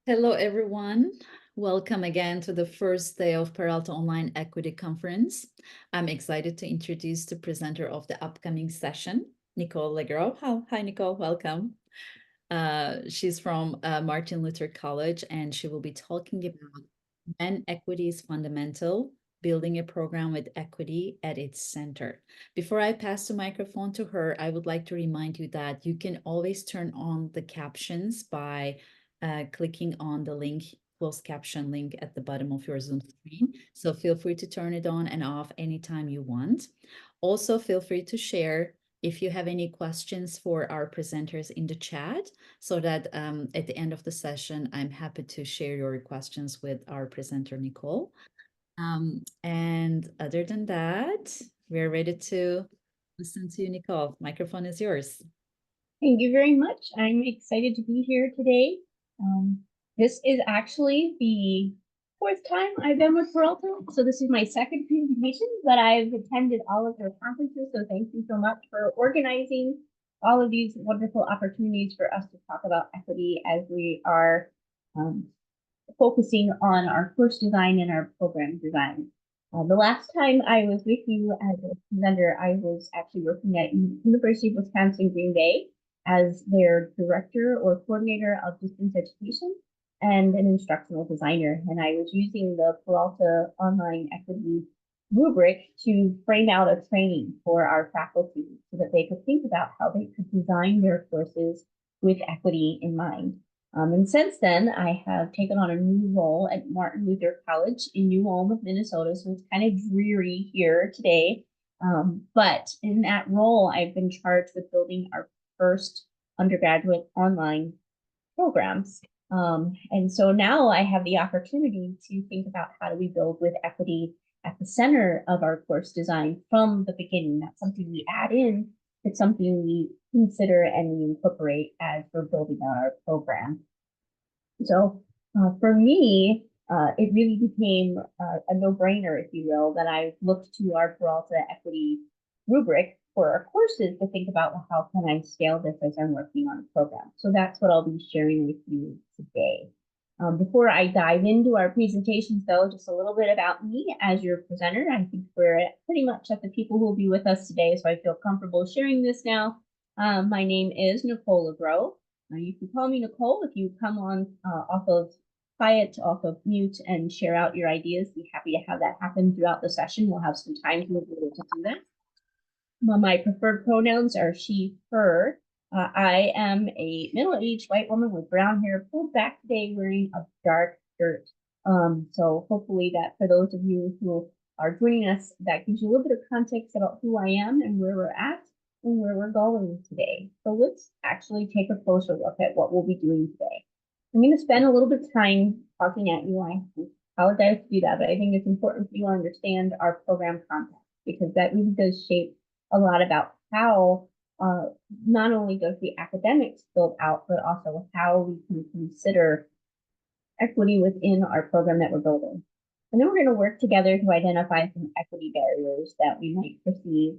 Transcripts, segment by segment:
Hello, everyone. Welcome again to the first day of Peralta Online Equity Conference. I'm excited to introduce the presenter of the upcoming session, Nichole LaGrow. Hi, Nichole. Welcome. She's from Martin Luther College, and she will be talking about when equity is fundamental, building a program with equity at its center. Before I pass the microphone to her, I would like to remind you that you can always turn on the captions by clicking on the link, closed caption link at the bottom of your Zoom screen. So feel free to turn it on and off anytime you want. Also, feel free to share if you have any questions for our presenters in the chat, so that at the end of the session, I'm happy to share your questions with our presenter, Nichole. And other than that, we're ready to listen to you, Nichole. Microphone is yours. Thank you very much. I'm excited to be here today. This is actually the fourth time I've been with Peralta. So this is my second presentation, but I've attended all of their conferences. So thank you so much for organizing all of these wonderful opportunities for us to talk about equity as we are focusing on our course design and our program design. The last time I was with you as a presenter, I was actually working at University of Wisconsin Green Bay as their director or coordinator of distance education and an instructional designer. And I was using the Peralta Online Equity rubric to frame out a training for our faculty so that they could think about how they could design their courses with equity in mind. And since then, I have taken on a new role at Martin Luther College in New Ulm, Minnesota. So it's kind of dreary here today. But in that role, I've been charged with building our first undergraduate online programs. And so now I have the opportunity to think about how do we build with equity at the center of our course design from the beginning. That's something we add in. It's something we consider and we incorporate as we're building out our program. So for me, it really became a no-brainer, if you will, that I looked to our Peralta Equity rubric for our courses to think about, well, how can I scale this as I'm working on a program? So that's what I'll be sharing with you today. Before I dive into our presentations, though, just a little bit about me as your presenter. I think we're pretty much at the people who will be with us today, so I feel comfortable sharing this now. My name is Nichole LaGrow. You can call me Nichole if you come on off of quiet, off of mute, and share out your ideas. Be happy to have that happen throughout the session. We'll have some time to be able to do that. My preferred pronouns are she, her. I am a middle-aged white woman with brown hair, pulled back today, wearing a dark shirt. So hopefully that for those of you who are joining us, that gives you a little bit of context about who I am and where we're at and where we're going today. So let's actually take a closer look at what we'll be doing today. I'm going to spend a little bit of time talking at you. I apologize to do that, but I think it's important for you to understand our program context because that really does shape a lot about how not only does the academics build out, but also how we can consider equity within our program that we're building. And then we're going to work together to identify some equity barriers that we might perceive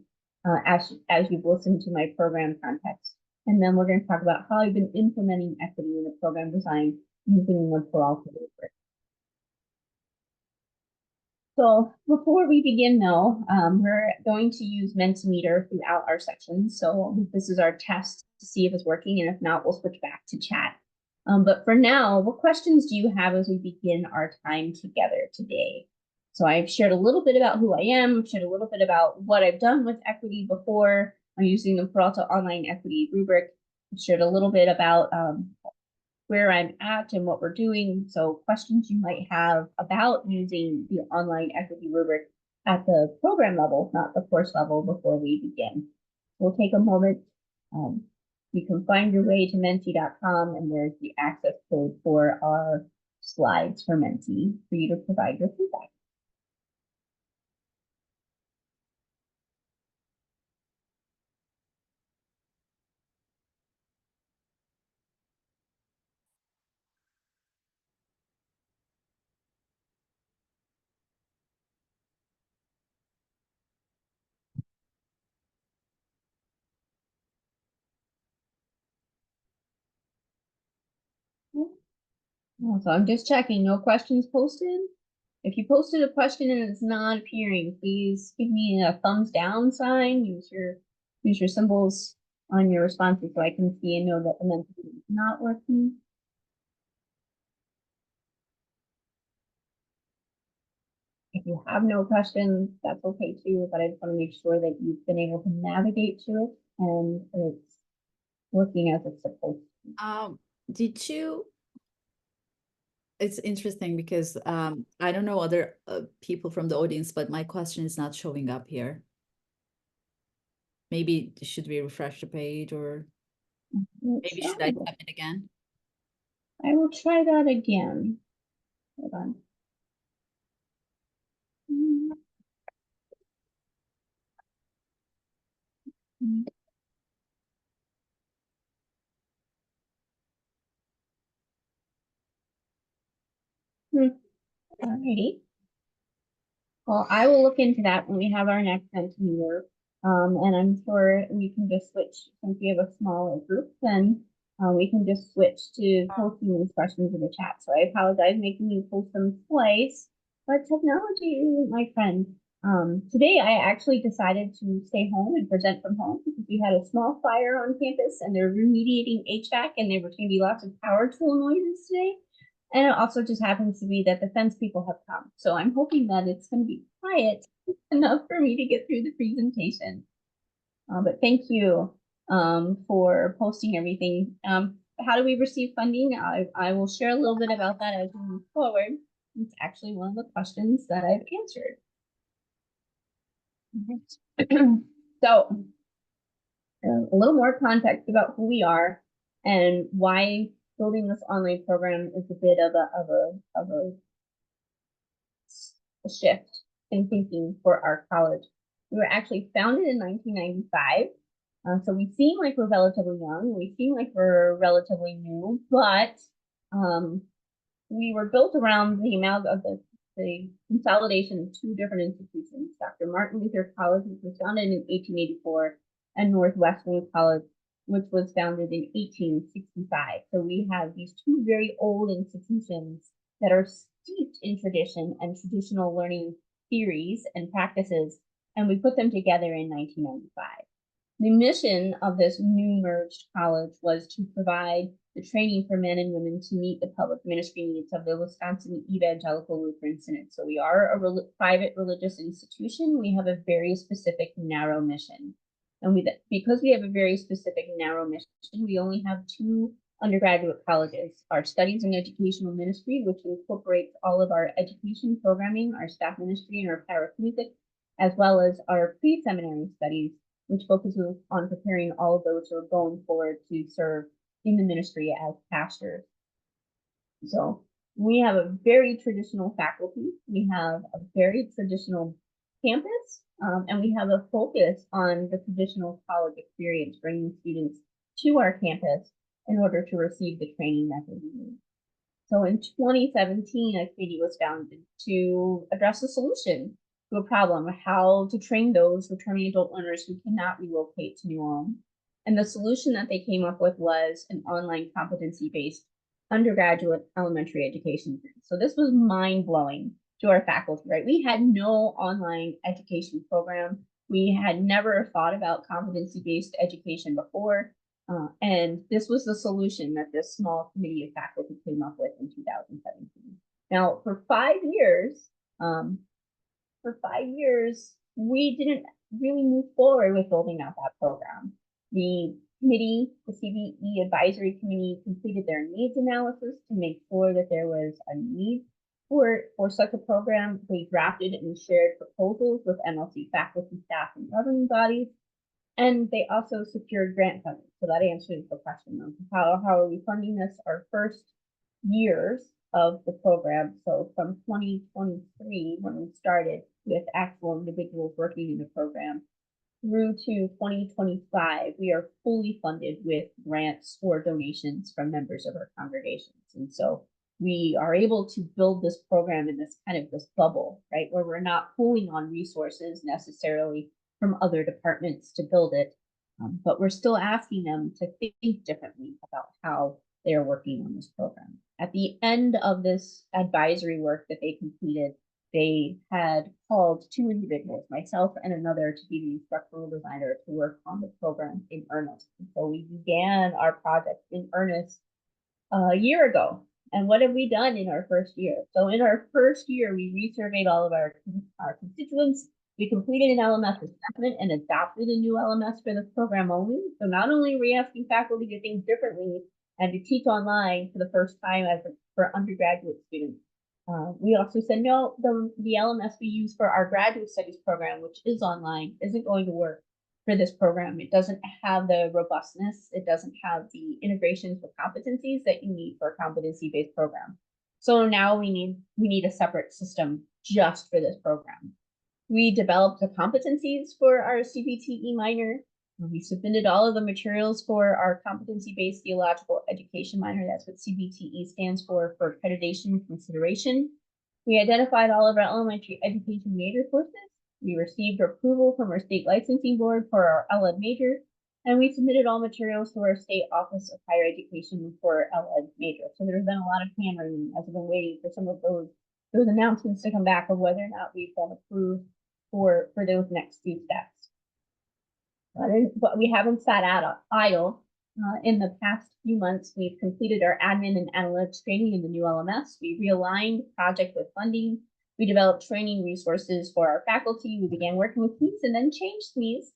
as you've listened to my program context. And then we're going to talk about how I've been implementing equity in the program design using the Peralta rubric. So before we begin though, we're going to use Mentimeter throughout our sections. So this is our test to see if it's working, and if not, we'll switch back to chat. But for now, what questions do you have as we begin our time together today? So I've shared a little bit about who I am, shared a little bit about what I've done with equity before. I'm using the Peralta Online Equity rubric. I've shared a little bit about where I'm at and what we're doing. So questions you might have about using the online equity rubric at the program level, not the course level, before we begin. We'll take a moment. You can find your way to menti.com, and there's the access code for our slides for Menti for you to provide your feedback. So I'm just checking, no questions posted? If you posted a question and it's not appearing, please give me a thumbs down sign. Use your symbols on your responses so I can see and know that the message is not working. If you have no questions, that's okay too, but I just want to make sure that you've been able to navigate to it and it's working as it's supposed to. Did you It's interesting because I don't know other people from the audience, but my question is not showing up here. Maybe should we refresh the page, or maybe should I type it again? I will try that again. Hold on. Alrighty. Well, I will look into that when we have our next meeting. And I'm sure we can just switch, since we have a smaller group, then we can just switch to posting these questions in the chat. So I apologize making you post them twice, but technology isn't my friend. Today I actually decided to stay home and present from home because we had a small fire on campus and they're remediating HVAC and there were going to be lots of power tool noises today. And it also just happens to be that the fence people have come. So I'm hoping that it's going to be quiet enough for me to get through the presentation. But thank you for posting everything. How do we receive funding? I will share a little bit about that as we move forward. It's actually one of the questions that I've answered. So a little more context about who we are and why building this online program is a bit of a shift in thinking for our college. We were actually founded in 1995. So we seem like we're relatively young. We seem like we're relatively new, but we were built around the amount of the consolidation of two different institutions, Dr. Martin Luther College, which was founded in 1884, and Northwestern College, which was founded in 1865. So we have these two very old institutions that are steeped in tradition and traditional learning theories and practices, and we put them together in 1995. The mission of this new merged college was to provide the training for men and women to meet the public ministry needs of the Wisconsin Evangelical Lutheran Synod. So we are a private religious institution. We have a very specific narrow mission. And because we have a very specific narrow mission, we only have two undergraduate colleges, our Studies in Educational Ministry, which incorporates all of our education programming, our staff ministry, and our parish music, as well as our pre-seminary studies, which focuses on preparing all of those who are going forward to serve in the ministry as pastors. So we have a very traditional faculty. We have a very traditional campus, and we have a focus on the traditional college experience, bringing students to our campus in order to receive the training that they need. So in 2017, a committee was founded to address a solution to a problem, how to train those returning adult learners who cannot relocate to New Ulm. And the solution that they came up with was an online competency-based undergraduate elementary education. So this was mind-blowing to our faculty, right? We had no online education program. We had never thought about competency-based education before. And this was the solution that this small committee of faculty came up with in 2017. Now, for 5 years, we didn't really move forward with building out that program. The committee, the CBE advisory committee, completed their needs analysis to make sure that there was a need for such a program. They drafted and shared proposals with MLC faculty, staff, and governing bodies. And they also secured grant funding. So that answers the question of how are we funding this? Our first years of the program. So from 2023, when we started with actual individuals working in the program, through to 2025, we are fully funded with grants or donations from members of our congregations. And so we are able to build this program in this bubble, right, where we're not pulling on resources necessarily from other departments to build it, but we're still asking them to think differently about how they're working on this program. At the end of this advisory work that they completed, they had called two individuals, myself and another, to be the instructional designer to work on the program in earnest. And so we began our project in earnest a year ago. And what have we done in our first year? So in our first year, we resurveyed all of our constituents. We completed an LMS assessment and adopted a new LMS for this program only. So not only are we asking faculty to think differently and to teach online for the first time for undergraduate students, we also said, no, the LMS we use for our graduate studies program, which is online, isn't going to work for this program. It doesn't have the robustness. It doesn't have the integrations with competencies that you need for a competency-based program. So now we need a separate system just for this program. We developed the competencies for our CBTE minor. We submitted all of the materials for our competency-based theological education minor. That's what CBTE stands for accreditation consideration. We identified all of our elementary education major courses. We received approval from our state licensing board for our LED major, and we submitted all materials to our state office of higher education for LED major. So there's been a lot of hammering as we've been waiting for some of those announcements to come back of whether or not we've been approved for those next few steps. But we haven't sat idle. In the past few months, we've completed our admin and analytics training in the new LMS. We realigned project with funding. We developed training resources for our faculty. We began working with SMEs and then changed SMEs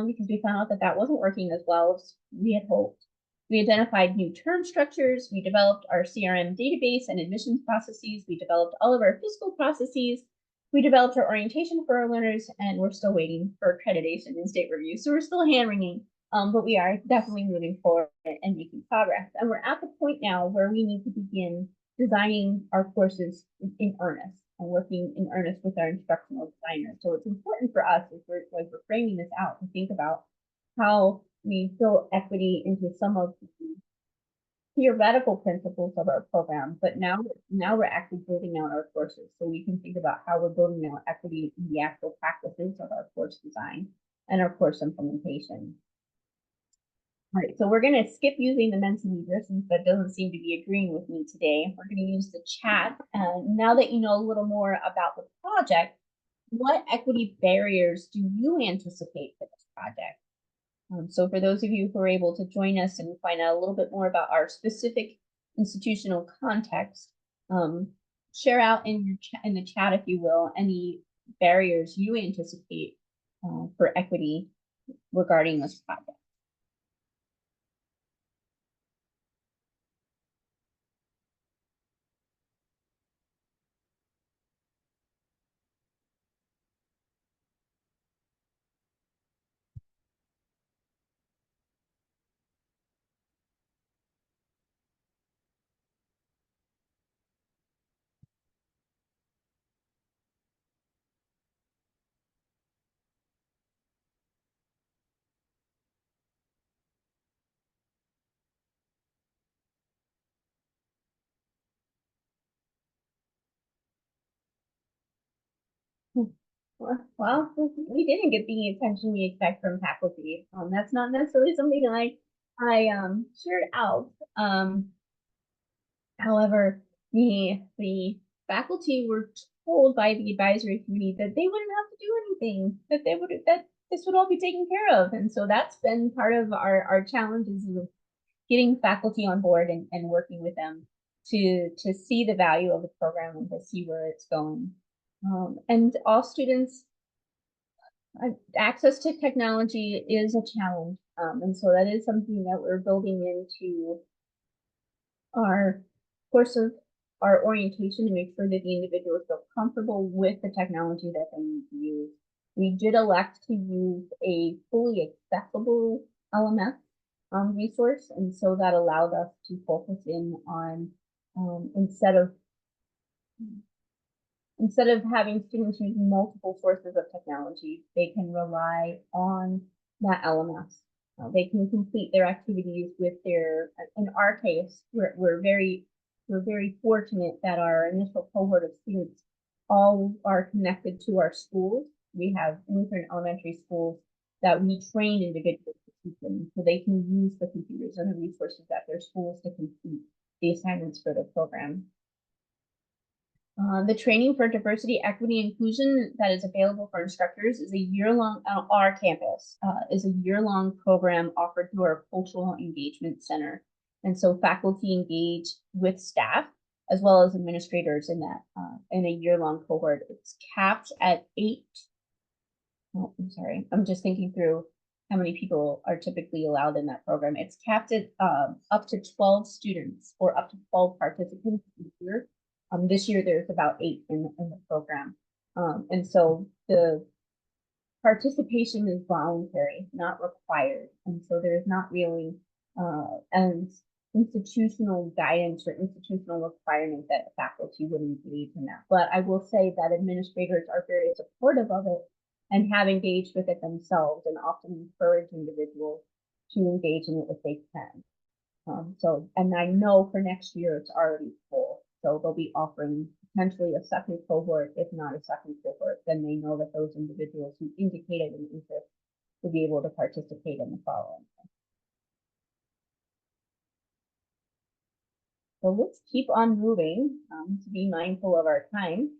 because we found out that that wasn't working as well as we had hoped. We identified new term structures. We developed our CRM database and admissions processes. We developed all of our fiscal processes. We developed our orientation for our learners, and we're still waiting for accreditation and state review. So we're still hand-wringing, but we are definitely moving forward and making progress. And we're at the point now where we need to begin designing our courses in earnest and working in earnest with our instructional designers. So it's important for us as we're framing this out to think about how we build equity into some of the theoretical principles of our program, but now we're actually building out our courses, so we can think about how we're building out equity in the actual practices of our course design and our course implementation. All right, so we're going to skip using the Mentimeter since that doesn't seem to be agreeing with me today. We're going to use the chat. And now that you know a little more about the project, what equity barriers do you anticipate for this project? So for those of you who are able to join us and find out a little bit more about our specific institutional context, share out in the chat, if you will, any barriers you anticipate for equity regarding this project. Well, we didn't get the attention we expect from faculty. That's not necessarily something I shared out. However, the faculty were told by the advisory committee that they wouldn't have to do anything, that this would all be taken care of. And so that's been part of our challenges of getting faculty on board and working with them to see the value of the program and to see where it's going. And all students, access to technology is a challenge. And so that is something that we're building into our course of our orientation to make sure that the individuals feel comfortable with the technology that they need to use. We did elect to use a fully accessible LMS resource, and so that allowed us to focus in on instead of having students use multiple sources of technology, they can rely on that LMS. They can complete their activities with in our case, we're very fortunate that our initial cohort of students all are connected to our schools. We have Lutheran elementary schools that we train individuals to teach them, so they can use the computers and the resources at their schools to complete the assignments for the program. The training for diversity, equity, inclusion that is available for instructors is a year-long, our campus is a year-long program offered through our Cultural Engagement Center. And so faculty engage with staff as well as administrators in that, in a year-long cohort. It's capped at 8. Oh, I'm sorry, I'm just thinking through how many people are typically allowed in that program. It's capped at up to 12 students or up to 12 participants a year. This year there's about 8 in the program. And so the participation is voluntary, not required. And so there's not really an institutional guidance or institutional requirement that faculty would engage in that. But I will say that administrators are very supportive of it and have engaged with it themselves and often encourage individuals to engage in it if they can. And I know for next year it's already full. So they'll be offering potentially a second cohort, if not a second cohort, then they know that those individuals who indicated an interest will be able to participate in the following. So let's keep on moving to be mindful of our time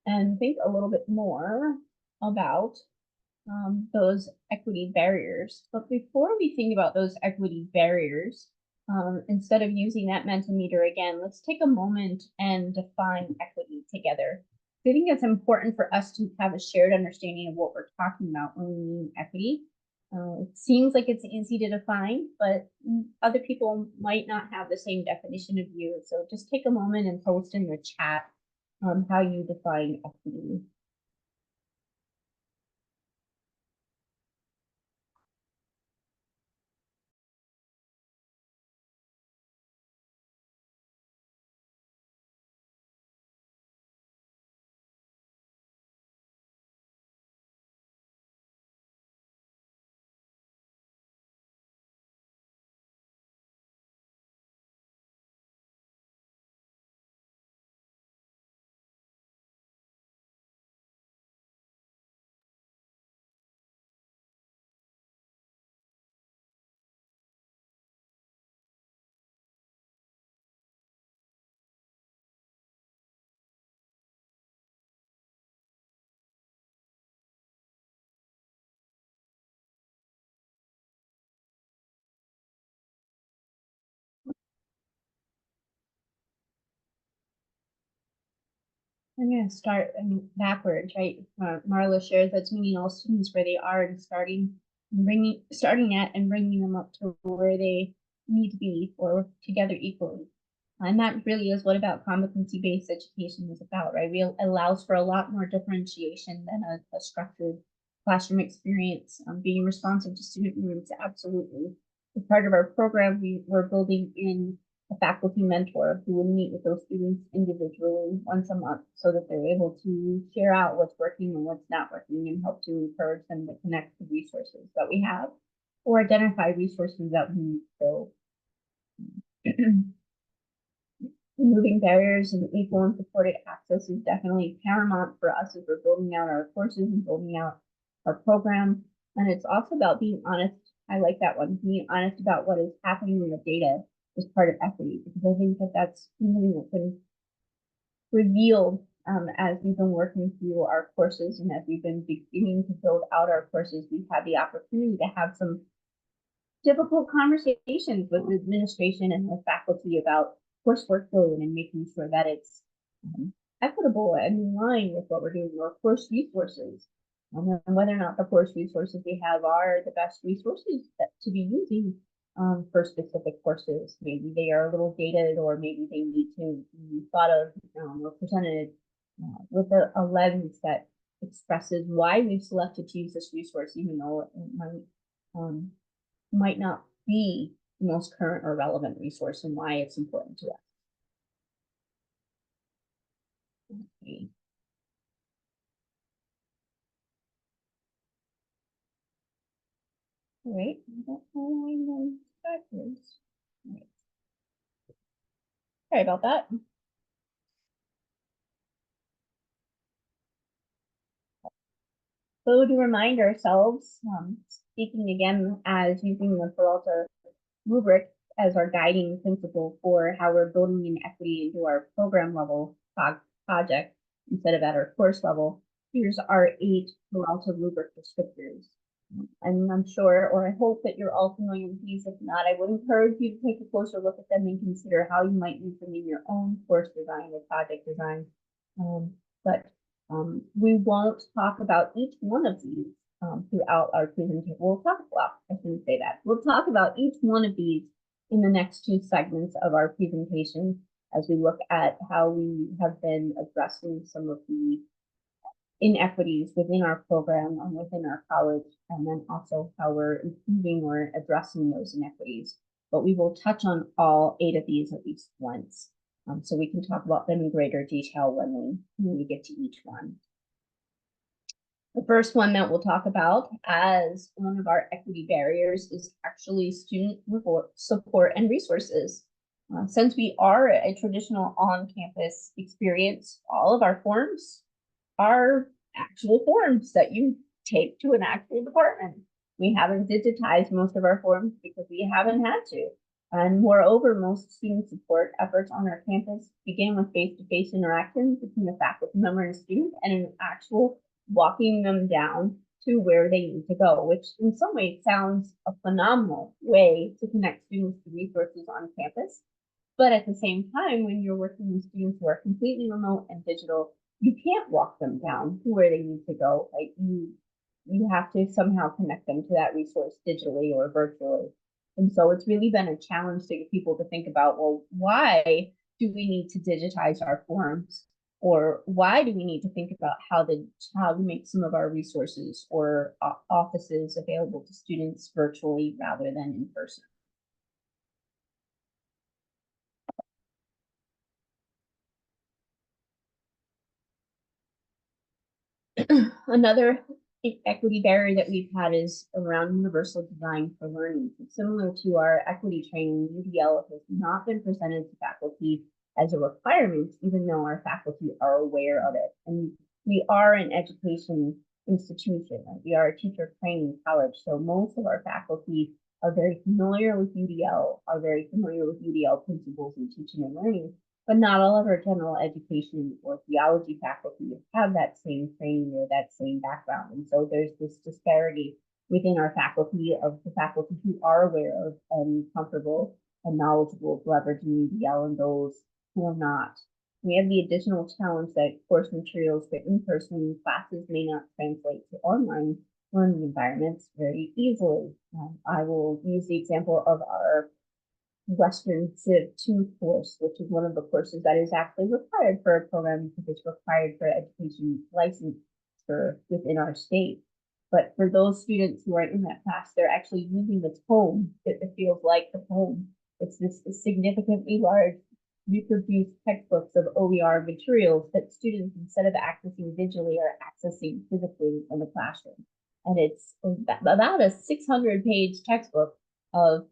and think a little bit more about those equity barriers. But before we think about those equity barriers, instead of using that Mentimeter again, let's take a moment and define equity together. I think it's important for us to have a shared understanding of what we're talking about when we mean equity. It seems like it's easy to define, but other people might not have the same definition of you. So just take a moment and post in the chat how you define equity. I'm going to start backwards, right? Marla shares that's meeting all students where they are and starting at and bringing them up to where they need to be or together equally. And that really is what about competency-based education is about, right? It allows for a lot more differentiation than a structured classroom experience. Being responsive to student needs, absolutely. As part of our program, we're building in a faculty mentor who will meet with those students individually once a month so that they're able to share out what's working and what's not working and help to encourage them to connect to resources that we have or identify resources that we need. So removing barriers and equal and supported access is definitely paramount for us as we're building out our courses and building out our program. And it's also about being honest. I like that one, being honest about what is happening in the data as part of equity, because I think that that's something that's been revealed as we've been working through our courses and as we've been beginning to build out our courses. We've had the opportunity to have some difficult conversations with the administration and the faculty about course workload and making sure that it's equitable and in line with what we're doing, or course resources, and whether or not the course resources we have are the best resources to be using for specific courses. Maybe they are a little dated, or maybe they need to be thought of or presented with a lens that expresses why we've selected to use this resource, even though it might not be the most current or relevant resource and why it's important to us. Okay. All right, backwards. All right. Sorry about that. So to remind ourselves, speaking again as using the Peralta rubric, as our guiding principle for how we're building in equity into our program level project instead of at our course level, here's our 8 Peralta rubric descriptors. And I'm sure, or I hope that you're all familiar with these. If not, I would encourage you to take a closer look at them and consider how you might use them in your own course design or project design. But we won't talk about each one of these throughout our presentation. Well, I shouldn't say that. We'll talk about each one of these in the next 2 segments of our presentation as we look at how we have been addressing some of the inequities within our program and within our college, and then also how we're improving or addressing those inequities. But we will touch on all 8 of these at least once, so we can talk about them in greater detail when we get to each one. The first one that we'll talk about as one of our equity barriers is actually student support and resources. Since we are a traditional on-campus experience, all of our forms are actual forms that you take to an actual department. We haven't digitized most of our forms because we haven't had to. And moreover, most student support efforts on our campus begin with face-to-face interactions between a faculty member and a student and an actual walking them down to where they need to go, which in some ways sounds a phenomenal way to connect students to resources on campus. But at the same time, when you're working with students who are completely remote and digital, you can't walk them down to where they need to go. Like you have to somehow connect them to that resource digitally or virtually. And so it's really been a challenge to get people to think about, well, why do we need to digitize our forms? Or why do we need to think about how to make some of our resources or offices available to students virtually rather than in person? Another equity barrier that we've had is around universal design for learning. Similar to our equity training, UDL has not been presented to faculty as a requirement, even though our faculty are aware of it. And we are an education institution. We are a teacher training college, so most of our faculty are very familiar with UDL, are very familiar with UDL principles in teaching and learning, but not all of our general education or theology faculty have that same training or that same background. And so there's this disparity within our faculty of the faculty who are aware of and comfortable and knowledgeable of leveraging UDL and those who are not. We have the additional challenge that course materials for in-person classes may not translate to online learning environments very easily. I will use the example of our Western Civ 2 course, which is one of the courses that is actually required for a program because it's required for education licensure within our state. But for those students who are in that class, they're actually using the tome. It feels like the tome. It's this significantly large reproduced textbooks of OER materials that students, instead of accessing digitally, are accessing physically in the classroom. And it's about a 600-page textbook of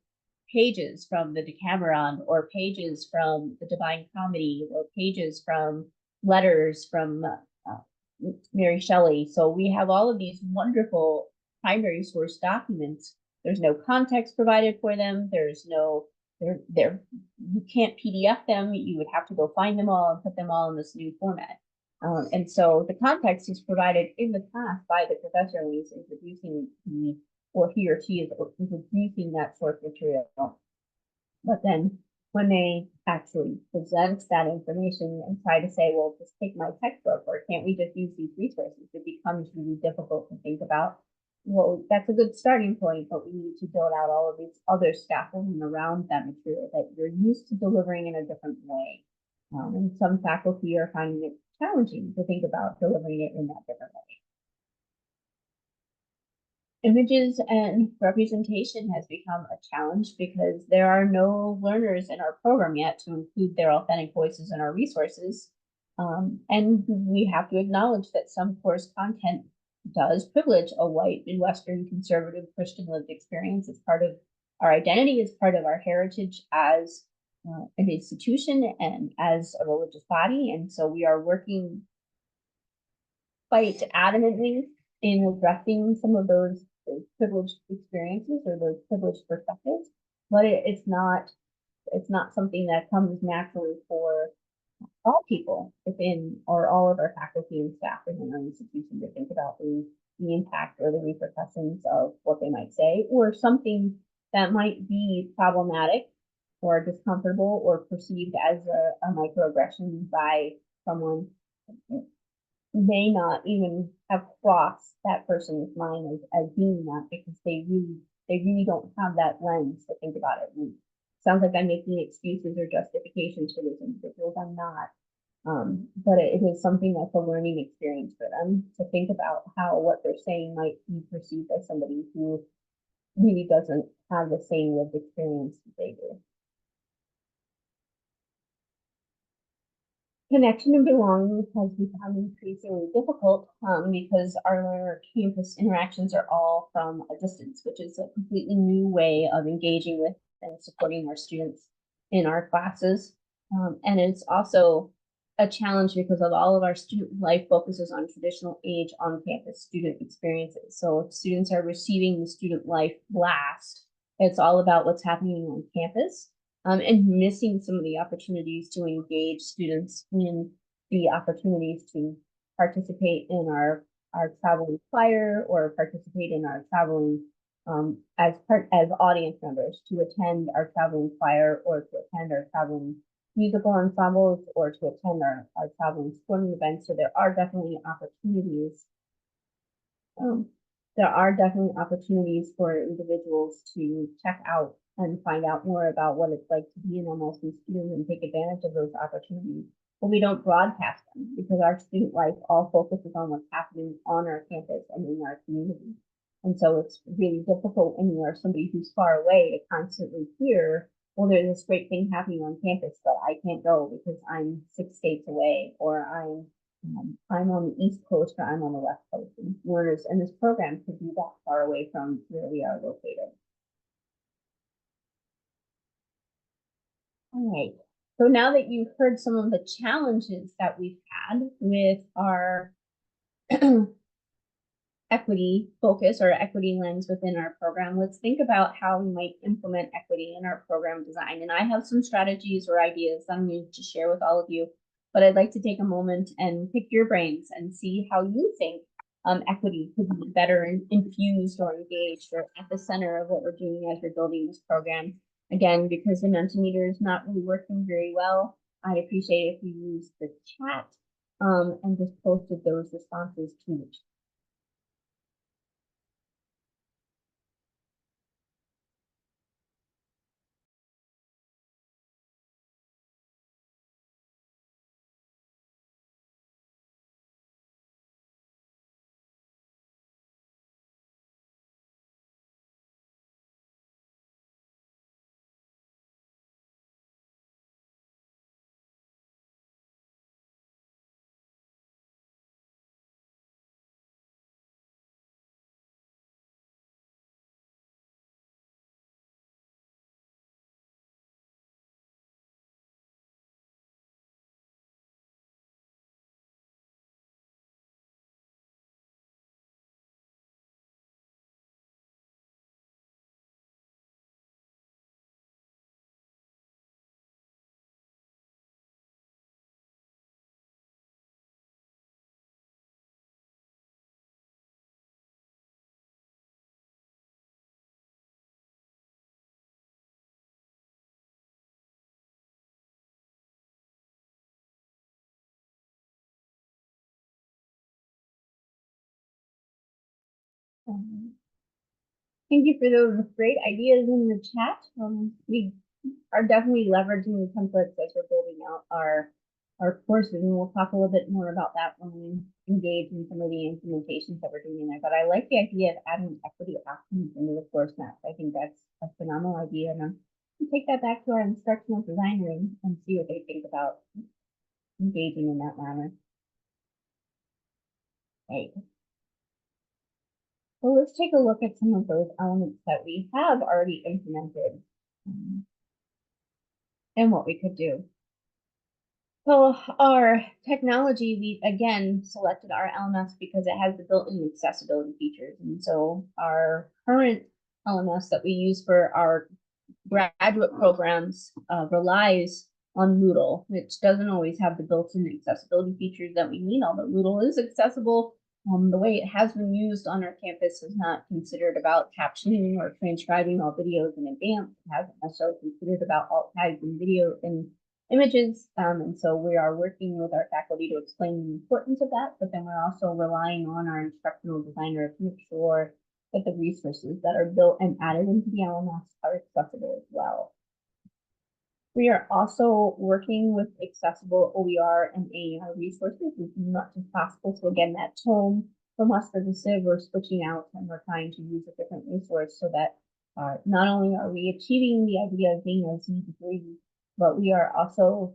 pages from the Decameron, or pages from the Divine Comedy, or pages from letters from Mary Shelley. So we have all of these wonderful primary source documents. There's no context provided for them. There's no, you can't PDF them. You would have to go find them all and put them all in this new format. And so the context is provided in the class by the professor when he's introducing or he or she is introducing that source material. But then when they actually present that information and try to say, well, just take my textbook, or can't we just use these resources, it becomes really difficult to think about. Well, that's a good starting point, but we need to build out all of these other scaffolding around that material that you're used to delivering in a different way. And some faculty are finding it challenging to think about delivering it in that different way. Images and representation has become a challenge because there are no learners in our program yet to include their authentic voices in our resources. And we have to acknowledge that some course content does privilege a white Midwestern conservative Christian lived experience as part of our identity, as part of our heritage as an institution and as a religious body. And so we are working quite adamantly in addressing some of those privileged experiences or those privileged perspectives. but it's not something that comes naturally for all people within or all of our faculty and staff within our institution to think about the impact or the repercussions of what they might say, or something that might be problematic or discomfortable or perceived as a microaggression by someone may not even have crossed that person's mind as being that, because they really don't have that lens to think about it. And sounds like I'm making excuses or justifications for those individuals. I'm not. But it is something that's a learning experience for them to think about how what they're saying might be perceived by somebody who really doesn't have the same lived experience that they do. Connection and belonging has become increasingly difficult because our campus interactions are all from a distance, which is a completely new way of engaging with and supporting our students in our classes. And it's also a challenge because of all of our student life focuses on traditional age on-campus student experiences. So if students are receiving the student life blast, it's all about what's happening on campus. And missing some of the opportunities to engage students in the opportunities to participate in our traveling choir or participate in our traveling as audience members, to attend our traveling choir or to attend our traveling musical ensembles or to attend our traveling sporting events. So there are definitely opportunities. There are definitely opportunities for individuals to check out and find out more about what it's like to be an MLC student and take advantage of those opportunities. But we don't broadcast them because our student life all focuses on what's happening on our campus and in our community. And so it's really difficult when you are somebody who's far away to constantly hear, well, there's this great thing happening on campus, but I can't go because I'm 6 states away, or I'm on the East Coast or I'm on the West Coast. And learners in this program could be that far away from where we are located. All right. So now that you've heard some of the challenges that we've had with our equity focus or equity lens within our program, let's think about how we might implement equity in our program design. And I have some strategies or ideas that I'm going to share with all of you, but I'd like to take a moment and pick your brains and see how you think equity could be better infused or engaged or at the center of what we're doing as we're building this program. Again, because the Mentimeter is not really working very well, I'd appreciate if you use the chat and just posted those responses to the chat. Thank you for those great ideas in the chat. We are definitely leveraging the templates as we're building out our courses, and we'll talk a little bit more about that when we engage in some of the implementations that we're doing there. But I like the idea of adding equity options into the course maps. I think that's a phenomenal idea, and I'm going to take that back to our instructional design room and see what they think about engaging in that manner. Right. So let's take a look at some of those elements that we have already implemented and what we could do. So our technology, we again selected our LMS because it has the built-in accessibility features. And so our current LMS that we use for our graduate programs relies on Moodle, which doesn't always have the built-in accessibility features that we need, although Moodle is accessible. The way it has been used on our campus is not considered about captioning or transcribing all videos in advance. It hasn't necessarily considered about alt tags in video and images. And so we are working with our faculty to explain the importance of that, but then we're also relying on our instructional designer to make sure that the resources that are built and added into the LMS are accessible as well. We are also working with accessible OER and AER resources as much as possible. So again, that tone from us as a civ, we're switching out and we're trying to use a different resource so that not only are we achieving the idea of being a Z degree, but we are also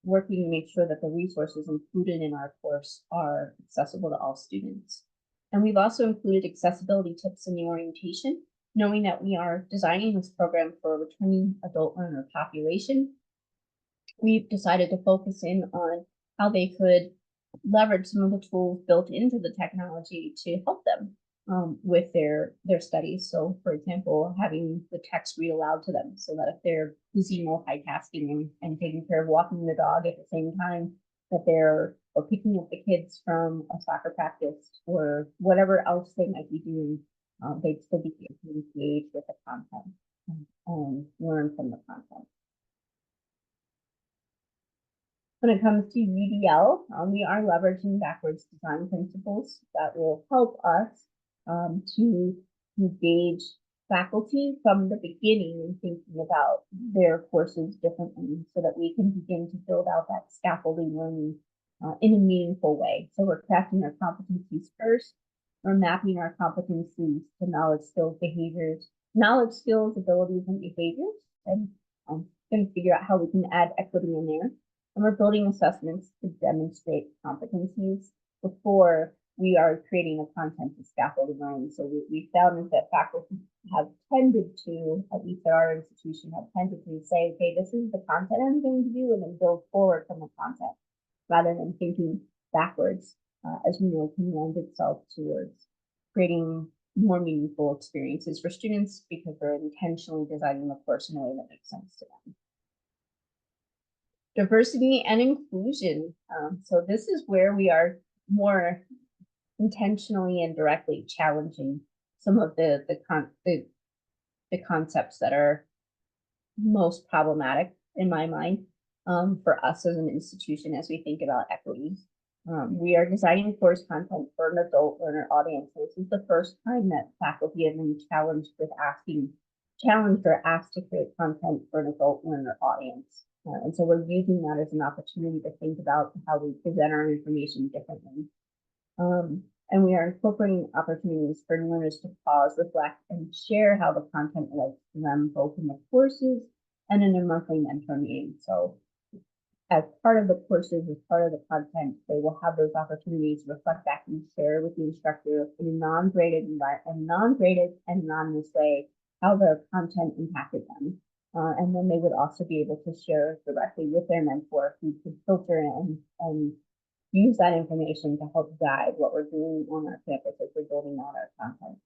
working to make sure that the resources included in our course are accessible to all students. And we've also included accessibility tips in the orientation, knowing that we are designing this program for a returning adult learner population. We've decided to focus in on how they could leverage some of the tools built into the technology to help them with their studies. So for example, having the text read aloud to them so that if they're busy multitasking and taking care of walking the dog at the same time, that they're or picking up the kids from a soccer practice or whatever else they might be doing, they'd still be able to engage with the content and learn from the content. When it comes to UDL, we are leveraging backwards design principles that will help us to engage faculty from the beginning and thinking about their courses differently so that we can begin to build out that scaffolding learning in a meaningful way. So we're crafting our competencies first. We're mapping our competencies to knowledge, skills, behaviors, knowledge, skills, abilities, and behaviors. And I'm going to figure out how we can add equity in there. And we're building assessments to demonstrate competencies before we are creating the content to scaffold learning. So we found that faculty have tended to, at least at our institution, have tended to say, okay, this is the content I'm going to do, and then build forward from the content, rather than thinking backwards, as we know, can lend itself towards creating more meaningful experiences for students because they're intentionally designing the course in a way that makes sense to them. Diversity and inclusion. So this is where we are more intentionally and directly challenging some of the concepts that are most problematic in my mind for us as an institution as we think about equity. We are designing course content for an adult learner audience. So this is the first time that faculty have been challenged or asked to create content for an adult learner audience. And so we're using that as an opportunity to think about how we present our information differently. And we are incorporating opportunities for learners to pause, reflect, and share how the content relates to them, both in the courses and in their monthly mentor meeting. So as part of the courses, as part of the content, they will have those opportunities to reflect back and share with the instructor in a non-graded and anonymous way how the content impacted them. And then they would also be able to share directly with their mentor who could filter and use that information to help guide what we're doing on our campus as we're building out our content.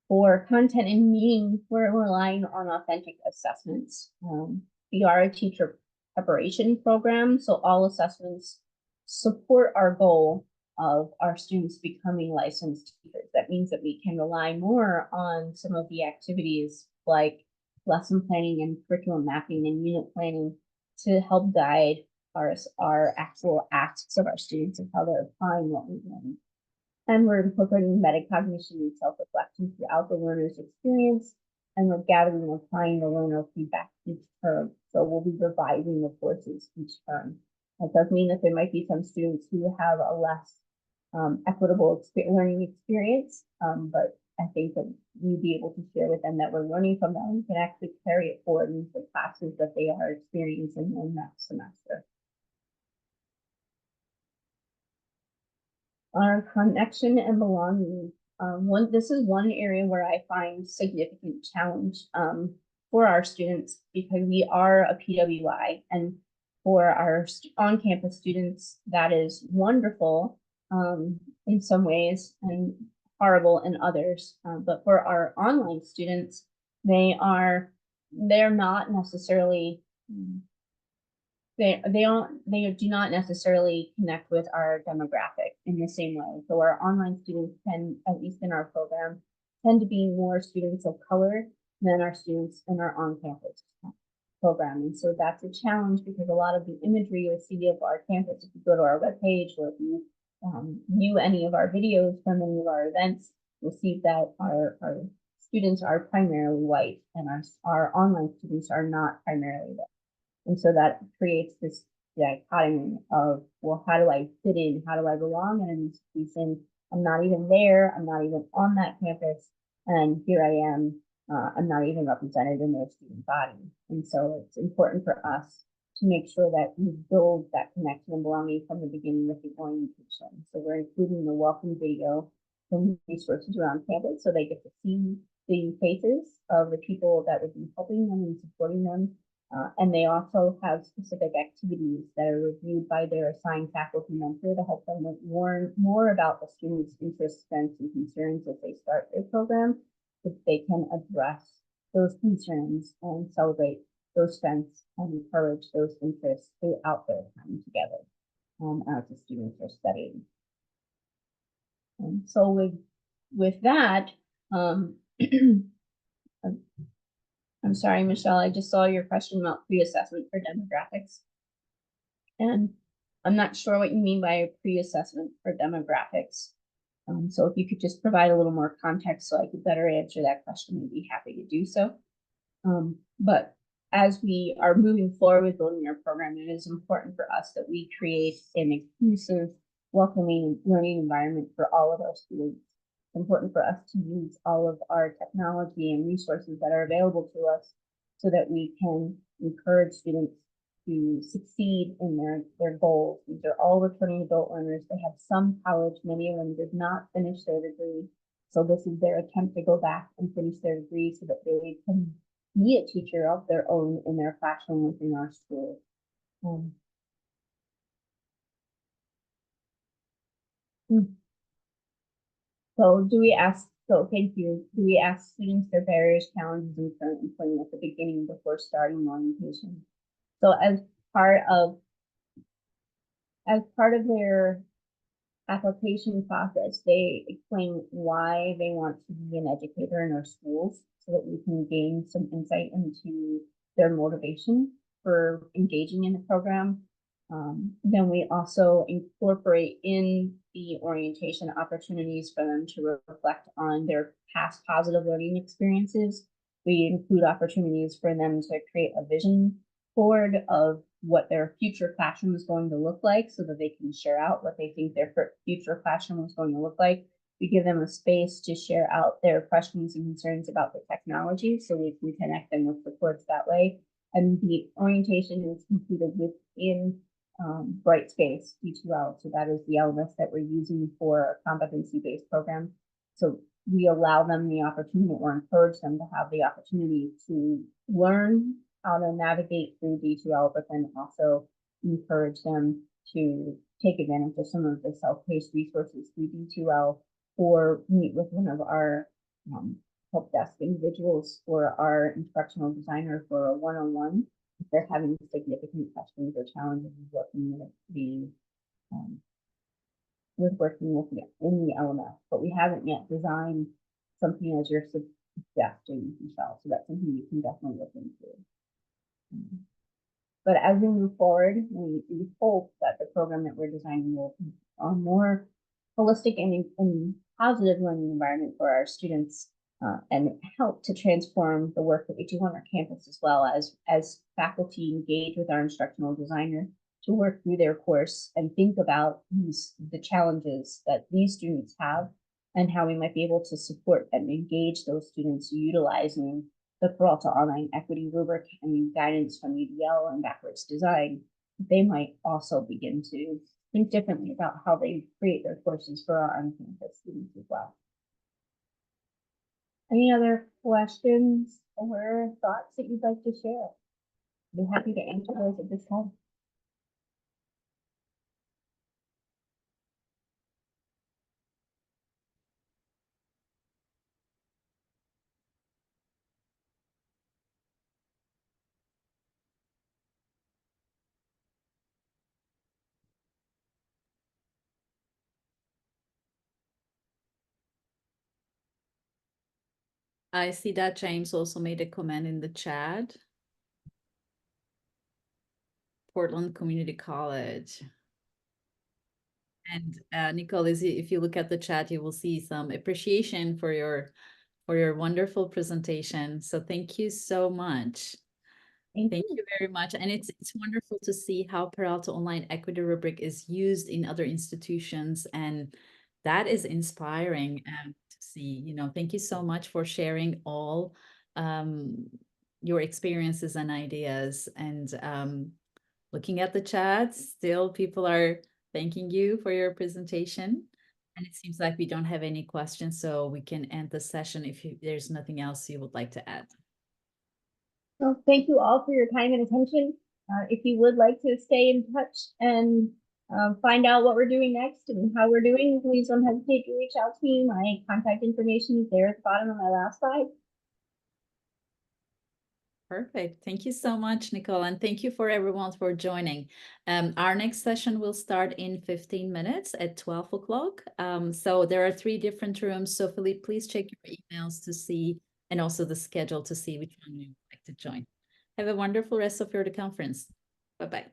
For content and meeting, we're relying on authentic assessments. We are a teacher preparation program, so all assessments support our goal of our students becoming licensed teachers. That means that we can rely more on some of the activities like lesson planning and curriculum mapping and unit planning to help guide our actual asks of our students and how they're applying what we learn. And we're incorporating metacognition and self-reflection throughout the learner's experience, and we're gathering and applying the learner feedback each term. So we'll be revising the courses each term. That does mean that there might be some students who have a less equitable learning experience, but I think that we'll be able to share with them that we're learning from them and can actually carry it forward into the classes that they are experiencing in that semester. Our connection and belonging. This is one area where I find significant challenge for our students because we are a PWI, and for our on-campus students, that is wonderful. in some ways and horrible in others. But for our online students, they're not necessarily they do not necessarily connect with our demographic in the same way. So our online students tend, at least in our program, tend to be more students of color than our students in our on-campus program. And so that's a challenge because a lot of the imagery you'll see of our campus, if you go to our webpage or if you view any of our videos from any of our events, you'll see that our students are primarily white and our online students are not primarily white. And so that creates this dichotomy of, well, how do I fit in? How do I belong in an institution? I'm not even there. I'm not even on that campus. And here I am. I'm not even represented in their student body. And so it's important for us to make sure that we build that connection and belonging from the beginning with the orientation. So we're including the welcome video from resources around campus so they get to see the faces of the people that would be helping them and supporting them. And they also have specific activities that are reviewed by their assigned faculty mentor to help them learn more about the students' interests, strengths, and concerns as they start their program, so that they can address those concerns and celebrate those strengths and encourage those interests throughout their time together as the students are studying. And so with that, I'm sorry, Michelle, I just saw your question about pre-assessment for demographics. And I'm not sure what you mean by pre-assessment for demographics. So if you could just provide a little more context so I could better answer that question, I'd be happy to do so. But as we are moving forward with building our program, it is important for us that we create an inclusive, welcoming learning environment for all of our students. It's important for us to use all of our technology and resources that are available to us so that we can encourage students to succeed in their goals. These are all returning adult learners. They have some college, many of them did not finish their degree. So this is their attempt to go back and finish their degree so that they can be a teacher of their own in their classroom within our school. So thank you. Do we ask students their barriers, challenges, and current employment at the beginning before starting orientation? So as part of their application process, they explain why they want to be an educator in our schools so that we can gain some insight into their motivation for engaging in the program. Then we also incorporate in the orientation opportunities for them to reflect on their past positive learning experiences. We include opportunities for them to create a vision board of what their future classroom is going to look like so that they can share out what they think their future classroom is going to look like. We give them a space to share out their questions and concerns about the technology so we can connect them with supports that way. And the orientation is completed within Brightspace D2L. So that is the LMS that we're using for our competency-based program. So we allow them the opportunity or encourage them to have the opportunity to learn how to navigate through D2L, but then also encourage them to take advantage of some of the self-paced resources through D2L or meet with one of our help desk individuals or our instructional designer for a one-on-one if they're having significant questions or challenges working in the LMS. But we haven't yet designed something as you're suggesting, Michelle. So that's something you can definitely look into. But as we move forward, we hope that the program that we're designing will be a more holistic and positive learning environment for our students and help to transform the work that we do on our campus as well as faculty engage with our instructional designer to work through their course and think about the challenges that these students have and how we might be able to support and engage those students utilizing the Peralta Online Equity Rubric and guidance from UDL and backwards design. They might also begin to think differently about how they create their courses for our on-campus students as well. Any other questions or thoughts that you'd like to share? I'd be happy to answer those at this time. I see that James also made a comment in the chat. Portland Community College. And Nichole, if you look at the chat, you will see some appreciation for your wonderful presentation. So thank you so much. Thank Thank you. you very much. And it's wonderful to see how Peralta Online Equity Rubric is used in other institutions. And that is inspiring to see. Thank you so much for sharing all um, your experiences and ideas. And looking at the chat, still people are thanking you for your presentation. And it seems like we don't have any questions, so we can end the session if there's nothing else you would like to add. Well, thank you all for your time and attention. If you would like to stay in touch and find out what we're doing next and how we're doing, please don't hesitate to reach out to me. My contact information is there at the bottom of my last slide. Perfect. Thank you so much, Nichole. And thank you for everyone for joining. Our next session will start in 15 minutes at 12 o'clock. So there are 3 different rooms. So Philippe, please check your emails to see, and also the schedule to see which one you would like to join. Have a wonderful rest of your conference. Bye-bye.